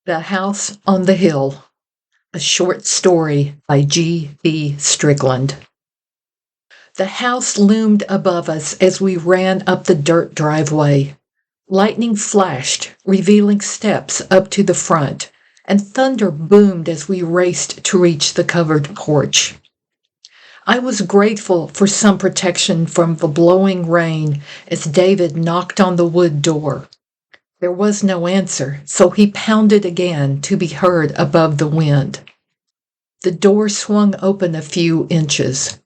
The House on the Hill, a short story by G.B. Strickland. The house loomed above us as we ran up the dirt driveway. Lightning flashed, revealing steps up to the front, and thunder boomed as we raced to reach the covered porch. I was grateful for some protection from the blowing rain as David knocked on the wood door. There was no answer, so he pounded again to be heard above the wind. The door swung open a few inches.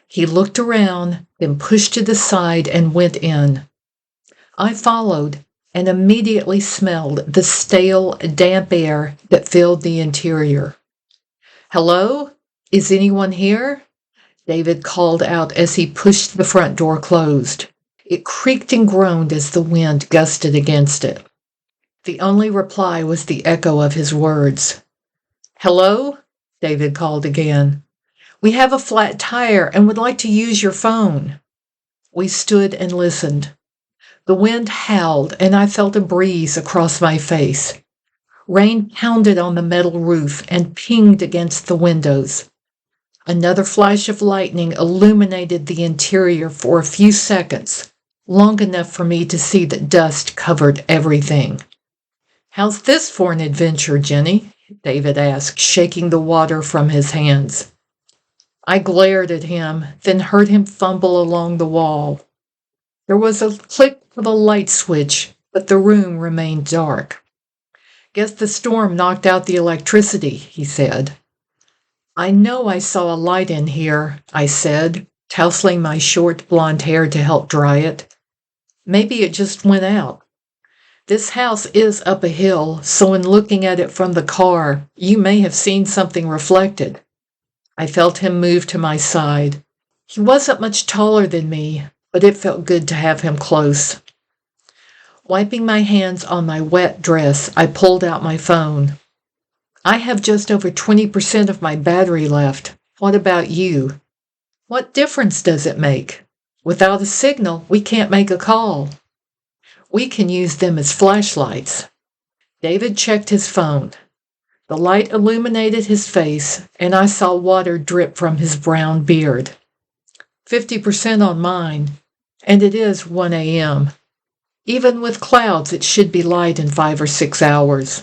He looked around, then pushed to the side and went in. I followed and immediately smelled the stale, damp air that filled the interior. "Hello? Is anyone here?" David called out as he pushed the front door closed. It creaked and groaned as the wind gusted against it. The only reply was the echo of his words. "Hello?" David called again. "We have a flat tire and would like to use your phone." We stood and listened. The wind howled and I felt a breeze across my face. Rain pounded on the metal roof and pinged against the windows. Another flash of lightning illuminated the interior for a few seconds, long enough for me to see that dust covered everything. "How's this for an adventure, Jenny?" David asked, shaking the water from his hands. I glared at him, then heard him fumble along the wall. There was a click of a light switch, but the room remained dark. "Guess the storm knocked out the electricity," he said. "I know I saw a light in here," I said, tousling my short blonde hair to help dry it. "Maybe it just went out. This house is up a hill, so in looking at it from the car, you may have seen something reflected." I felt him move to my side. He wasn't much taller than me, but it felt good to have him close. Wiping my hands on my wet dress, I pulled out my phone. "I have just over 20% of my battery left. What about you?" "What difference does it make? Without a signal, we can't make a call." "We can use them as flashlights." David checked his phone. The light illuminated his face, and I saw water drip from his brown beard. 50% on mine, and it is 1 a.m. Even with clouds, it should be light in 5 or 6 hours.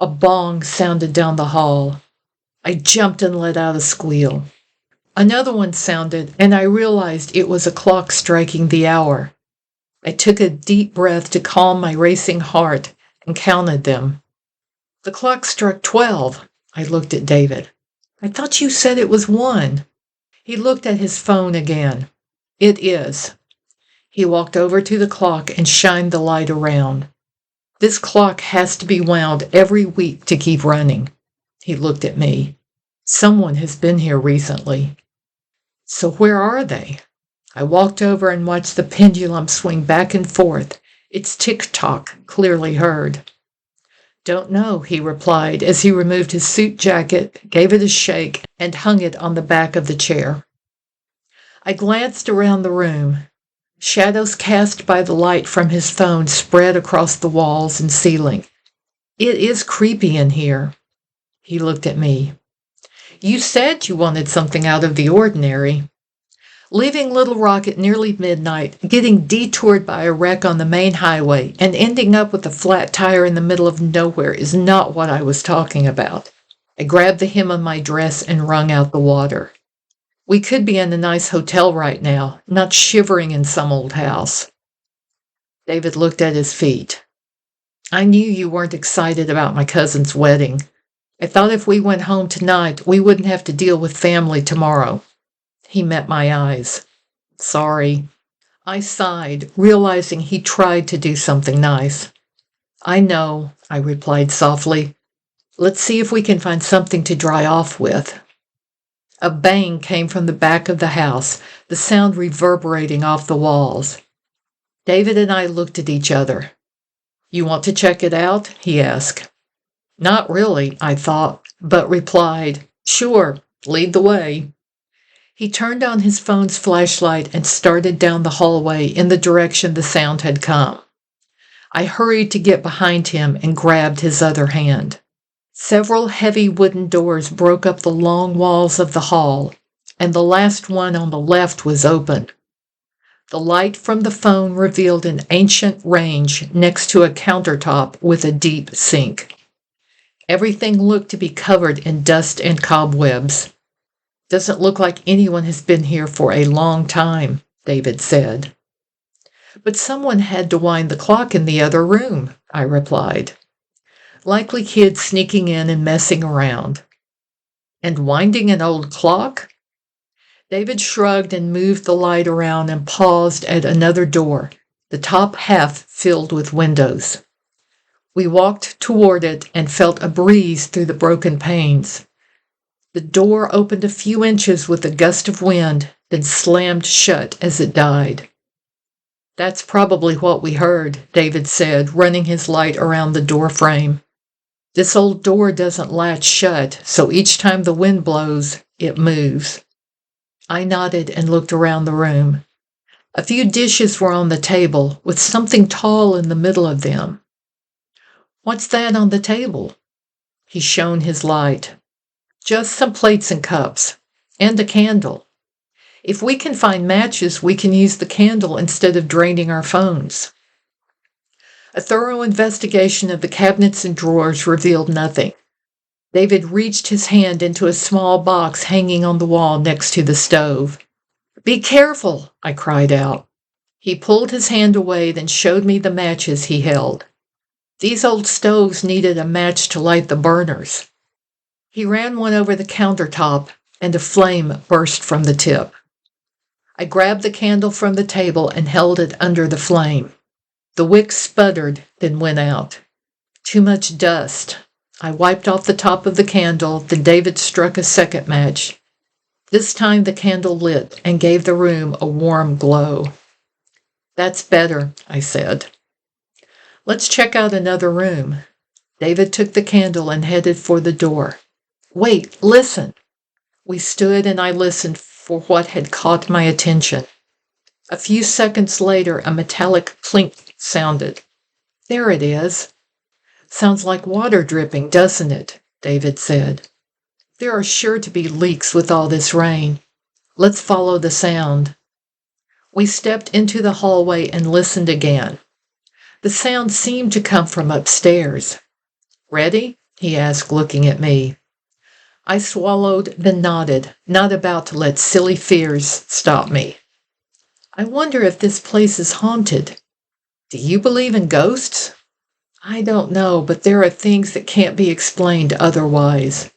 A bong sounded down the hall. I jumped and let out a squeal. Another one sounded, and I realized it was a clock striking the hour. I took a deep breath to calm my racing heart and counted them. The clock struck 12. I looked at David. "I thought you said it was 1. He looked at his phone again. "It is." He walked over to the clock and shined the light around. "This clock has to be wound every week to keep running." He looked at me. "Someone has been here recently." "So where are they?" I walked over and watched the pendulum swing back and forth, its tick-tock clearly heard. "Don't know," he replied as he removed his suit jacket, gave it a shake, and hung it on the back of the chair. I glanced around the room. Shadows cast by the light from his phone spread across the walls and ceiling. "It is creepy in here." He looked at me. "You said you wanted something out of the ordinary." Leaving Little Rock at nearly midnight, getting detoured by a wreck on the main highway, and ending up with a flat tire in the middle of nowhere is not what I was talking about. I grabbed the hem of my dress and wrung out the water. "We could be in a nice hotel right now, not shivering in some old house." David looked at his feet. "I knew you weren't excited about my cousin's wedding. I thought if we went home tonight, we wouldn't have to deal with family tomorrow." He met my eyes. "Sorry." I sighed, realizing he tried to do something nice. "I know," I replied softly. "Let's see if we can find something to dry off with." A bang came from the back of the house, the sound reverberating off the walls. David and I looked at each other. "You want to check it out?" he asked. Not really, I thought, but replied, "Sure, lead the way." He turned on his phone's flashlight and started down the hallway in the direction the sound had come. I hurried to get behind him and grabbed his other hand. Several heavy wooden doors broke up the long walls of the hall, and the last one on the left was open. The light from the phone revealed an ancient range next to a countertop with a deep sink. Everything looked to be covered in dust and cobwebs. "Doesn't look like anyone has been here for a long time," David said. "But someone had to wind the clock in the other room," I replied. "Likely kids sneaking in and messing around." "And winding an old clock?" David shrugged and moved the light around and paused at another door, the top half filled with windows. We walked toward it and felt a breeze through the broken panes. The door opened a few inches with a gust of wind, then slammed shut as it died. "That's probably what we heard," David said, running his light around the door frame. "This old door doesn't latch shut, so each time the wind blows, it moves." I nodded and looked around the room. A few dishes were on the table, with something tall in the middle of them. "What's that on the table?" He shone his light. "Just some plates and cups, and a candle. If we can find matches, we can use the candle instead of draining our phones." A thorough investigation of the cabinets and drawers revealed nothing. David reached his hand into a small box hanging on the wall next to the stove. "Be careful!" I cried out. He pulled his hand away, then showed me the matches he held. These old stoves needed a match to light the burners. He ran one over the countertop, and a flame burst from the tip. I grabbed the candle from the table and held it under the flame. The wick sputtered, then went out. Too much dust. I wiped off the top of the candle, then David struck a second match. This time the candle lit and gave the room a warm glow. "That's better," I said. "Let's check out another room." David took the candle and headed for the door. "Wait, listen." We stood and I listened for what had caught my attention. A few seconds later, a metallic clink sounded. "There it is." "Sounds like water dripping, doesn't it?" David said. "There are sure to be leaks with all this rain. Let's follow the sound." We stepped into the hallway and listened again. The sound seemed to come from upstairs. "Ready?" he asked, looking at me. I swallowed, then nodded, not about to let silly fears stop me. "I wonder if this place is haunted." "Do you believe in ghosts?" "I don't know, but there are things that can't be explained otherwise."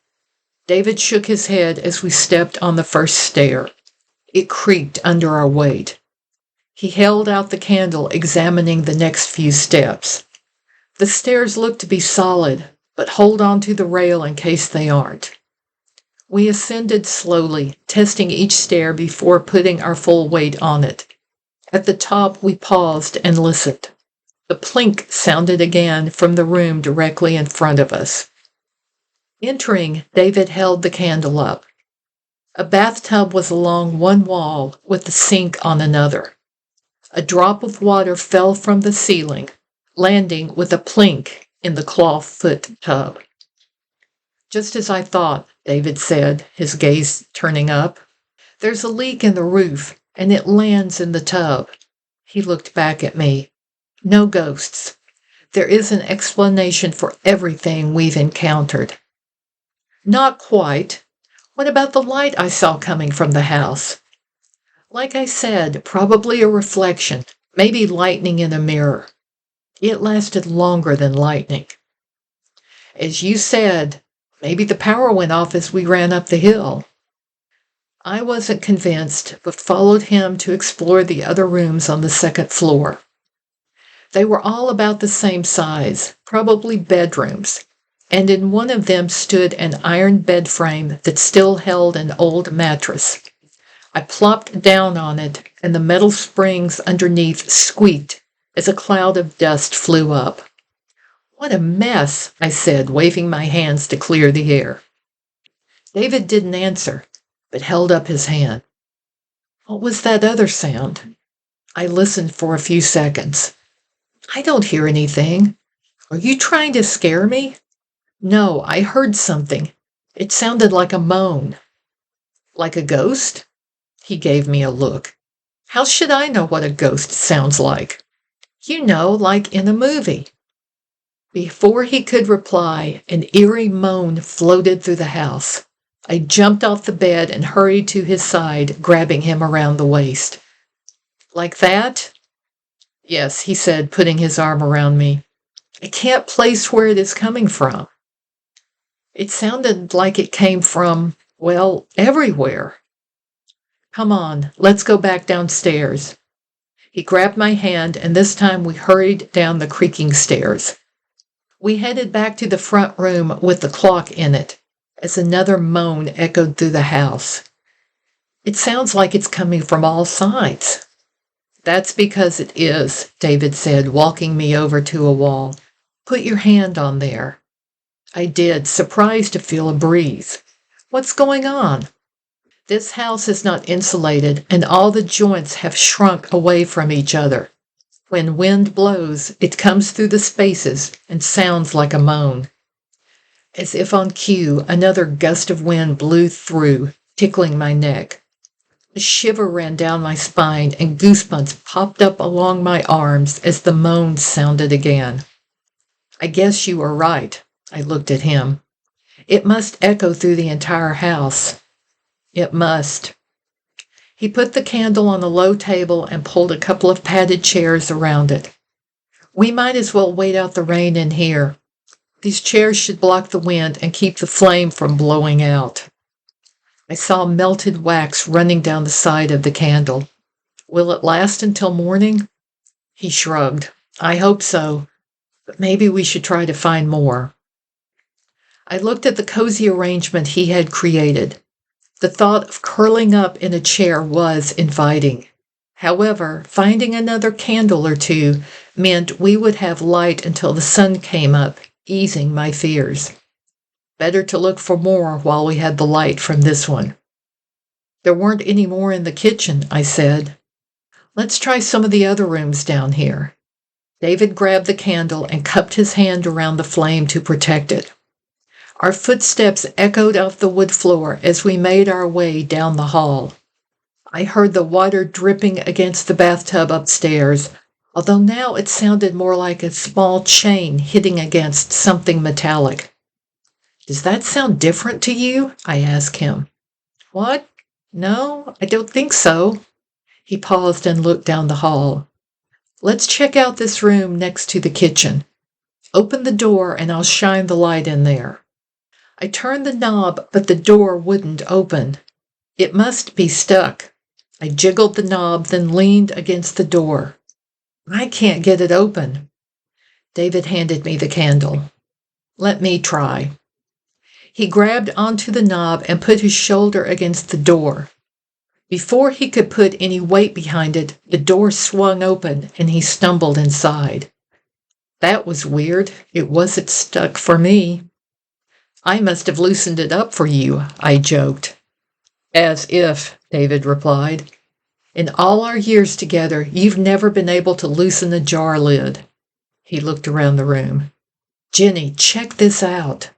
David shook his head as we stepped on the first stair. It creaked under our weight. He held out the candle, examining the next few steps. "The stairs look to be solid, but hold on to the rail in case they aren't." We ascended slowly, testing each stair before putting our full weight on it. At the top, we paused and listened. The plink sounded again from the room directly in front of us. Entering, David held the candle up. A bathtub was along one wall, with the sink on another. A drop of water fell from the ceiling, landing with a plink in the clawfoot tub. "Just as I thought," David said, his gaze turning up. "There's a leak in the roof, and it lands in the tub." He looked back at me. "No ghosts. There is an explanation for everything we've encountered." "Not quite. What about the light I saw coming from the house?" "Like I said, probably a reflection, maybe lightning in a mirror. It lasted longer than lightning." "As you said, maybe the power went off as we ran up the hill." I wasn't convinced, but followed him to explore the other rooms on the second floor. They were all about the same size, probably bedrooms, and in one of them stood an iron bed frame that still held an old mattress. I plopped down on it, and the metal springs underneath squeaked as a cloud of dust flew up. "What a mess," I said, waving my hands to clear the air. David didn't answer, but held up his hand. "What was that other sound?" I listened for a few seconds. I don't hear anything. Are you trying to scare me? No, I heard something. It sounded like a moan. Like a ghost? He gave me a look. How should I know what a ghost sounds like? You know, like in a movie. Before he could reply, an eerie moan floated through the house. I jumped off the bed and hurried to his side, grabbing him around the waist. Like that? Yes, he said, putting his arm around me. I can't place where it is coming from. It sounded like it came from, well, everywhere. Come on, let's go back downstairs. He grabbed my hand, and this time we hurried down the creaking stairs. We headed back to the front room with the clock in it, as another moan echoed through the house. It sounds like it's coming from all sides. That's because it is, David said, walking me over to a wall. Put your hand on there. I did, surprised to feel a breeze. What's going on? This house is not insulated, and all the joints have shrunk away from each other. When wind blows, it comes through the spaces and sounds like a moan. As if on cue, another gust of wind blew through, tickling my neck. A shiver ran down my spine, and goosebumps popped up along my arms as the moan sounded again. I guess you are right. I looked at him. It must echo through the entire house. It must. He put the candle on the low table and pulled a couple of padded chairs around it. We might as well wait out the rain in here. These chairs should block the wind and keep the flame from blowing out. I saw melted wax running down the side of the candle. Will it last until morning? He shrugged. I hope so, but maybe we should try to find more. I looked at the cozy arrangement he had created. The thought of curling up in a chair was inviting. However, finding another candle or two meant we would have light until the sun came up, easing my fears. Better to look for more while we had the light from this one. There weren't any more in the kitchen, I said. Let's try some of the other rooms down here. David grabbed the candle and cupped his hand around the flame to protect it. Our footsteps echoed off the wood floor as we made our way down the hall. I heard the water dripping against the bathtub upstairs, although now it sounded more like a small chain hitting against something metallic. Does that sound different to you? I asked him. What? No, I don't think so. He paused and looked down the hall. Let's check out this room next to the kitchen. Open the door and I'll shine the light in there. I turned the knob, but the door wouldn't open. It must be stuck. I jiggled the knob, then leaned against the door. I can't get it open. David handed me the candle. Let me try. He grabbed onto the knob and put his shoulder against the door. Before he could put any weight behind it, the door swung open and he stumbled inside. That was weird. It wasn't stuck for me. I must have loosened it up for you, I joked. As if, David replied. In all our years together, you've never been able to loosen a jar lid. He looked around the room. Jenny, check this out.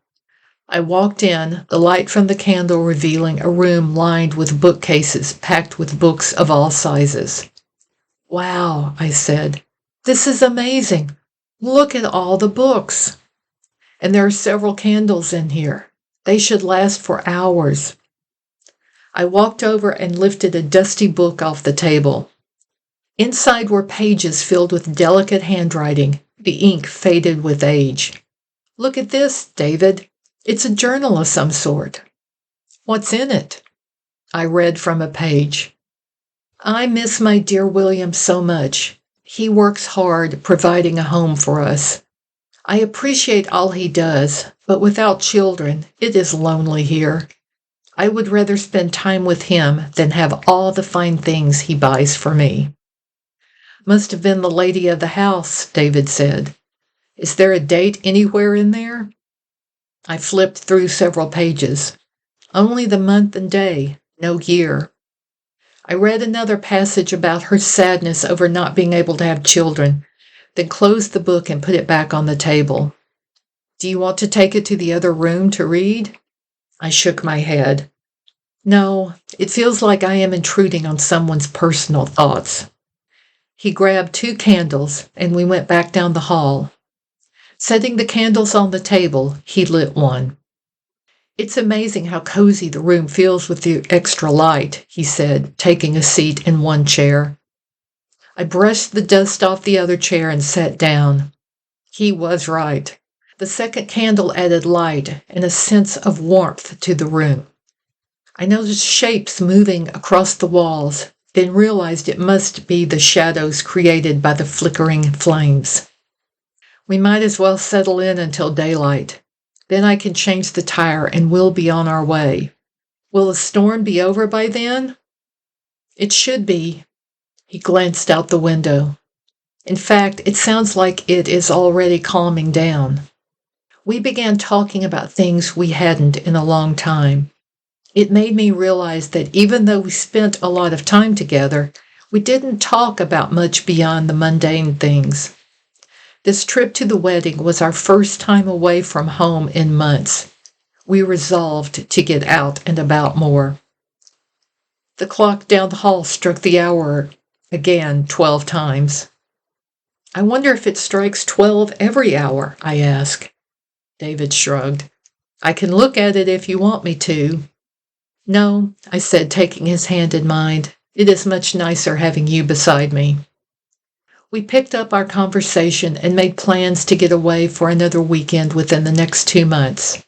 I walked in, the light from the candle revealing a room lined with bookcases packed with books of all sizes. Wow, I said. This is amazing. Look at all the books. And there are several candles in here. They should last for hours. I walked over and lifted a dusty book off the table. Inside were pages filled with delicate handwriting, the ink faded with age. Look at this, David. It's a journal of some sort. What's in it? I read from a page. I miss my dear William so much. He works hard, providing a home for us. I appreciate all he does, but without children, it is lonely here. I would rather spend time with him than have all the fine things he buys for me. Must have been the lady of the house, David said. Is there a date anywhere in there? I flipped through several pages. Only the month and day, no year. I read another passage about her sadness over not being able to have children, then closed the book and put it back on the table. Do you want to take it to the other room to read? I shook my head. No, it feels like I am intruding on someone's personal thoughts. He grabbed 2 candles, and we went back down the hall. Setting the candles on the table, he lit one. It's amazing how cozy the room feels with the extra light, he said, taking a seat in one chair. I brushed the dust off the other chair and sat down. He was right. The second candle added light and a sense of warmth to the room. I noticed shapes moving across the walls, then realized it must be the shadows created by the flickering flames. We might as well settle in until daylight. Then I can change the tire and we'll be on our way. Will the storm be over by then? It should be. He glanced out the window. In fact, it sounds like it is already calming down. We began talking about things we hadn't in a long time. It made me realize that even though we spent a lot of time together, we didn't talk about much beyond the mundane things. This trip to the wedding was our first time away from home in months. We resolved to get out and about more. The clock down the hall struck the hour again 12 times. I wonder if it strikes 12 every hour, I asked. David shrugged. I can look at it if you want me to. No, I said, taking his hand in mine. It is much nicer having you beside me. We picked up our conversation and made plans to get away for another weekend within the next 2 months.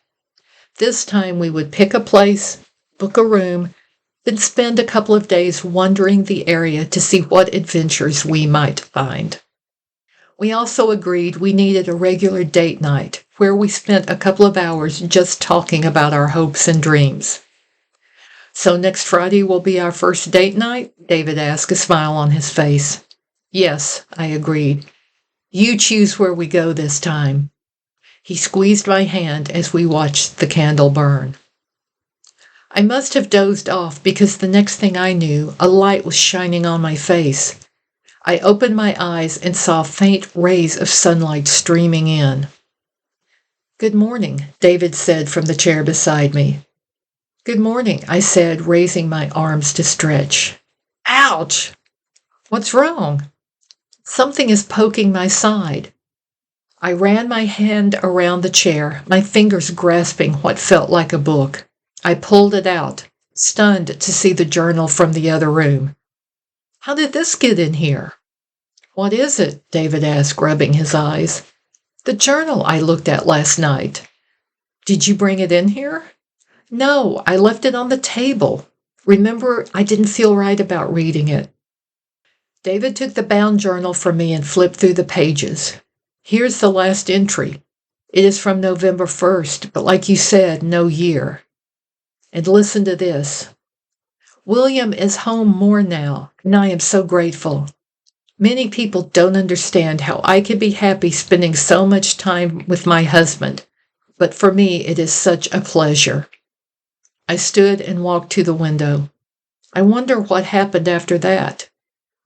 This time we would pick a place, book a room, then spend a couple of days wandering the area to see what adventures we might find. We also agreed we needed a regular date night where we spent a couple of hours just talking about our hopes and dreams. So next Friday will be our first date night? David asked, a smile on his face. Yes, I agreed. You choose where we go this time. He squeezed my hand as we watched the candle burn. I must have dozed off because the next thing I knew, a light was shining on my face. I opened my eyes and saw faint rays of sunlight streaming in. Good morning, David said from the chair beside me. Good morning, I said, raising my arms to stretch. Ouch! What's wrong? Something is poking my side. I ran my hand around the chair, my fingers grasping what felt like a book. I pulled it out, stunned to see the journal from the other room. How did this get in here? What is it? David asked, rubbing his eyes. The journal I looked at last night. Did you bring it in here? No, I left it on the table. Remember, I didn't feel right about reading it. David took the bound journal from me and flipped through the pages. Here's the last entry. It is from November 1st, but like you said, no year. And listen to this. William is home more now, and I am so grateful. Many people don't understand how I could be happy spending so much time with my husband, but for me it is such a pleasure. I stood and walked to the window. I wonder what happened after that.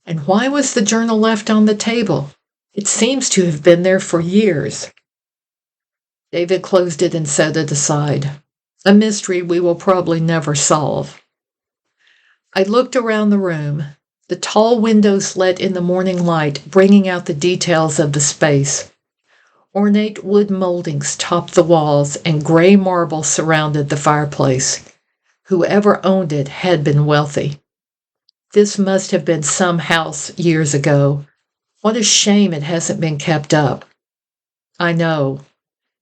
And why was the journal left on the table? It seems to have been there for years. David closed it and set it aside. A mystery we will probably never solve. I looked around the room. The tall windows let in the morning light, bringing out the details of the space. Ornate wood moldings topped the walls, and gray marble surrounded the fireplace. Whoever owned it had been wealthy. This must have been some house years ago. What a shame it hasn't been kept up. I know.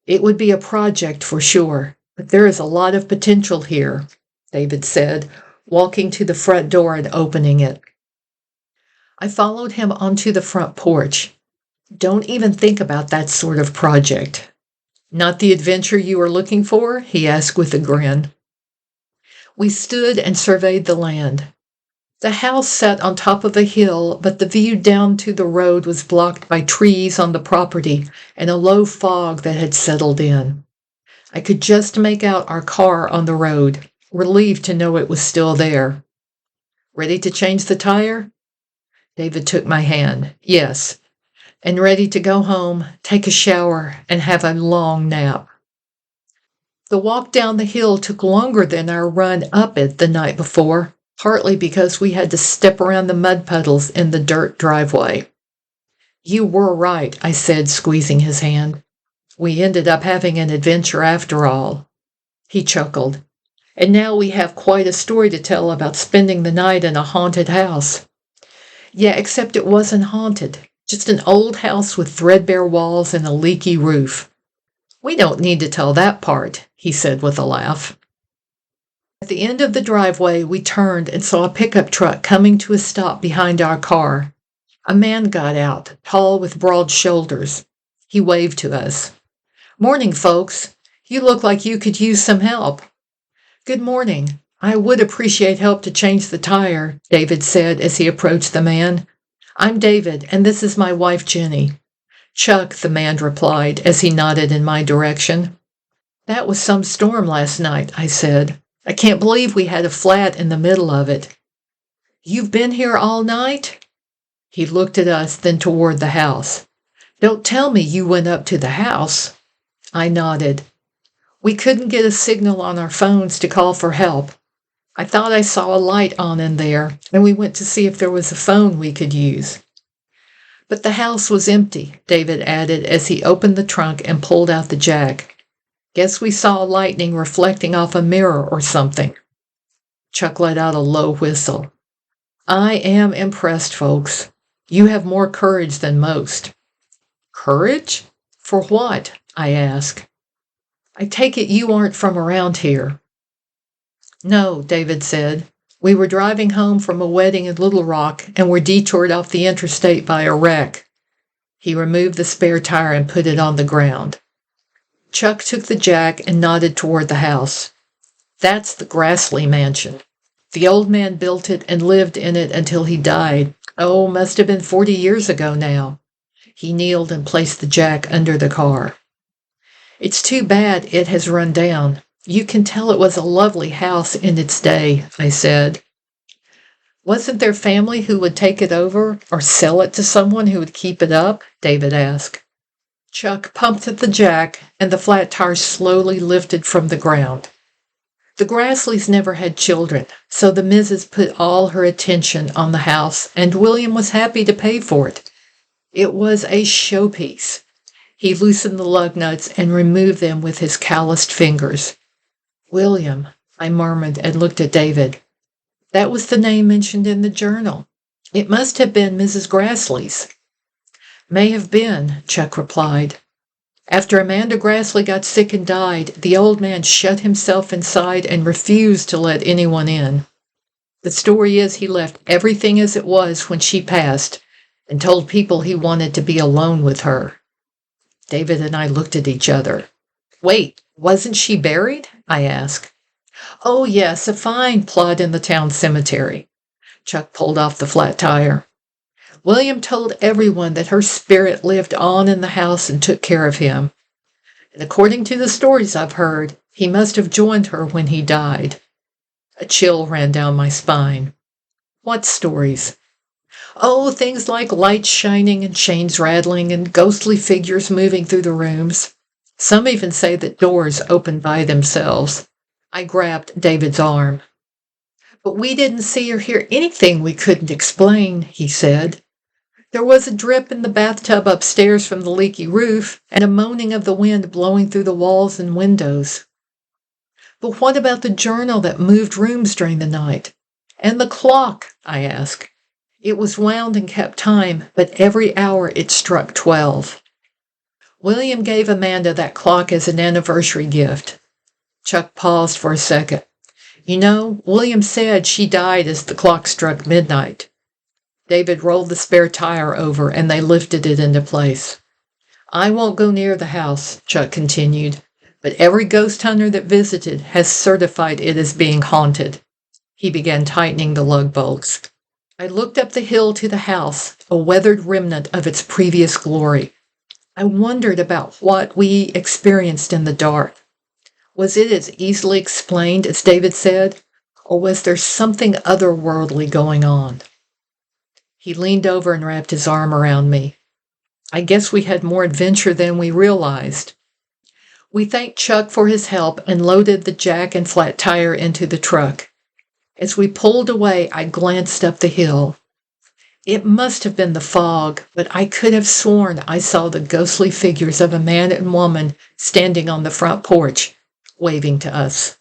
It would be a project for sure, but there is a lot of potential here, David said, walking to the front door and opening it. I followed him onto the front porch. Don't even think about that sort of project. Not the adventure you are looking for? He asked with a grin. We stood and surveyed the land. The house sat on top of a hill, but the view down to the road was blocked by trees on the property and a low fog that had settled in. I could just make out our car on the road, relieved to know it was still there. Ready to change the tire? David took my hand. Yes. and ready to go home, take a shower, and have a long nap. The walk down the hill took longer than our run up it the night before, partly because we had to step around the mud puddles in the dirt driveway. You were right, I said, squeezing his hand. We ended up having an adventure after all. He chuckled. And now we have quite a story to tell about spending the night in a haunted house. Yeah, except it wasn't haunted. Just an old house with threadbare walls and a leaky roof. We don't need to tell that part, he said with a laugh. At the end of the driveway, we turned and saw a pickup truck coming to a stop behind our car. A man got out, tall with broad shoulders. He waved to us. Morning, folks. You look like you could use some help. Good morning. I would appreciate help to change the tire, David said as he approached the man. I'm David, and this is my wife, Jenny. Chuck, the man replied as he nodded in my direction. That was some storm last night, I said. I can't believe we had a flat in the middle of it. You've been here all night? He looked at us, then toward the house. Don't tell me you went up to the house. I nodded. We couldn't get a signal on our phones to call for help. I thought I saw a light on in there, and we went to see if there was a phone we could use. But the house was empty, David added as he opened the trunk and pulled out the jack. Guess we saw lightning reflecting off a mirror or something. Chuck let out a low whistle. I am impressed, folks. You have more courage than most. Courage? For what? I asked. I take it you aren't from around here. No, David said. We were driving home from a wedding in Little Rock and were detoured off the interstate by a wreck. He removed the spare tire and put it on the ground. Chuck took the jack and nodded toward the house. That's the Grassley mansion. The old man built it and lived in it until he died. Oh, must have been 40 years ago now. He kneeled and placed the jack under the car. It's too bad it has run down. You can tell it was a lovely house in its day, I said. Wasn't there family who would take it over or sell it to someone who would keep it up? David asked. Chuck pumped at the jack, and the flat tire slowly lifted from the ground. The Grassleys never had children, so the Mrs. put all her attention on the house, and William was happy to pay for it. It was a showpiece. He loosened the lug nuts and removed them with his calloused fingers. William, I murmured and looked at David. That was the name mentioned in the journal. It must have been Mrs. Grassley's. May have been, Chuck replied. After Amanda Grassley got sick and died, the old man shut himself inside and refused to let anyone in. The story is he left everything as it was when she passed and told people he wanted to be alone with her. David and I looked at each other. Wait, wasn't she buried? I asked. Oh, yes, a fine plot in the town cemetery. Chuck pulled off the flat tire. William told everyone that her spirit lived on in the house and took care of him. And according to the stories I've heard, he must have joined her when he died. A chill ran down my spine. What stories? Oh, things like lights shining and chains rattling and ghostly figures moving through the rooms. Some even say that doors open by themselves. I grabbed David's arm. But we didn't see or hear anything we couldn't explain, he said. There was a drip in the bathtub upstairs from the leaky roof and a moaning of the wind blowing through the walls and windows. But what about the journal that moved rooms during the night? And the clock, I asked. It was wound and kept time, but every hour it struck 12. William gave Amanda that clock as an anniversary gift. Chuck paused for a second. You know, William said she died as the clock struck midnight. David rolled the spare tire over and they lifted it into place. I won't go near the house, Chuck continued, but every ghost hunter that visited has certified it as being haunted. He began tightening the lug bolts. I looked up the hill to the house, a weathered remnant of its previous glory. I wondered about what we experienced in the dark. Was it as easily explained as David said, or was there something otherworldly going on? He leaned over and wrapped his arm around me. I guess we had more adventure than we realized. We thanked Chuck for his help and loaded the jack and flat tire into the truck. As we pulled away, I glanced up the hill. It must have been the fog, but I could have sworn I saw the ghostly figures of a man and woman standing on the front porch, waving to us.